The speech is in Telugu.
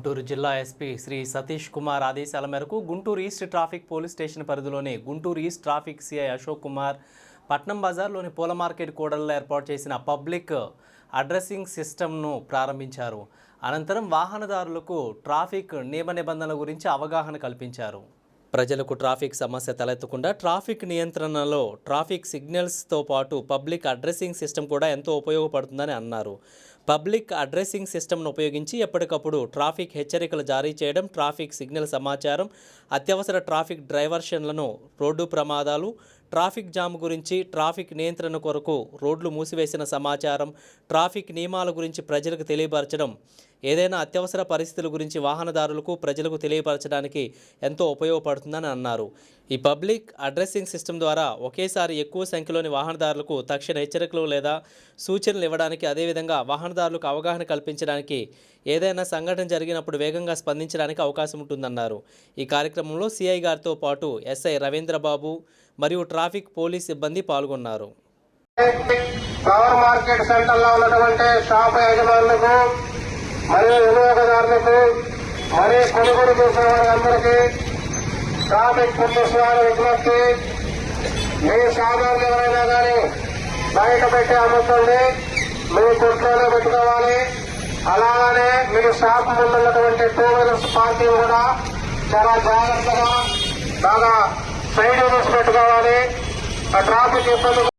గుంటూరు జిల్లా ఎస్పీ శ్రీ సతీష్ కుమార్ ఆదేశాల మేరకు Guntur east traffic police station పరిధిలోని Guntur east traffic CI Ashok Kumar Patnam బజార్లోని పూల మార్కెట్ కూడలిలో ఏర్పాటు చేసిన పబ్లిక్ అడ్రసింగ్ సిస్టమ్ను ప్రారంభించారు. అనంతరం వాహనదారులకు ట్రాఫిక్ నియమ నిబంధనల గురించి అవగాహన కల్పించారు. ప్రజలకు ట్రాఫిక్ సమస్య తలెత్తకుండా ట్రాఫిక్ నియంత్రణలో ట్రాఫిక్ సిగ్నల్స్తో పాటు పబ్లిక్ అడ్రసింగ్ సిస్టమ్ కూడా ఎంతో ఉపయోగపడుతుందని అన్నారు. పబ్లిక్ అడ్రసింగ్ సిస్టమ్ను ఉపయోగించి ఎప్పటికప్పుడు ట్రాఫిక్ హెచ్చరికలు జారీ చేయడం, ట్రాఫిక్ సిగ్నల్ సమాచారం, అత్యవసర ట్రాఫిక్ డైవర్షన్లను, రోడ్డు ప్రమాదాలు, ట్రాఫిక్ జామ్ గురించి, ట్రాఫిక్ నియంత్రణ కొరకు రోడ్లు మూసివేసిన సమాచారం, ట్రాఫిక్ నియమాల గురించి ప్రజలకు తెలియపరచడం, ఏదైనా అత్యవసర పరిస్థితుల గురించి వాహనదారులకు ప్రజలకు తెలియపరచడానికి ఎంతో ఉపయోగపడుతుందని అన్నారు. ఈ పబ్లిక్ అడ్రసింగ్ సిస్టమ్ ద్వారా ఒకేసారి ఎక్కువ సంఖ్యలోని వాహనదారులకు తక్షణ హెచ్చరికలు లేదా సూచనలు ఇవ్వడానికి, అదేవిధంగా వాహనదారులకు అవగాహన కల్పించడానికి, ఏదైనా సంఘటన జరిగినప్పుడు వేగంగా స్పందించడానికి అవకాశం ఉంటుందన్నారు. ఈ కార్యక్రమంలో సిఐ గారితో పాటు ఎస్ఐ రవీంద్రబాబు మరియు ట్రాఫిక్ పోలీస్ సిబ్బంది పాల్గొన్నారు. పవర్ మార్కెట్ సెంటర్లో ఉన్నటువంటి షాప్ యజమానులకు మరియు వినియోగదారులకు మరియు కొనుగోలు చేసే వారందరికీ ట్రాఫిక్ పోలీసు వారి విజ్ఞప్తి, మీ సామాన్లు ఎవరైనా కానీ బయట పెట్టి అమ్ముతుంది, మీ కొట్లోనే పెట్టుకోవాలి. అలాగనే మీ షాప్ ముందు ఉన్నటువంటి 2 వీలర్స్ పార్కింగ్ కూడా చాలా జాగ్రత్తగా బాగా సైడ్ చేసి పెట్టుకోవాలి. ట్రాఫిక్ ఇబ్బంది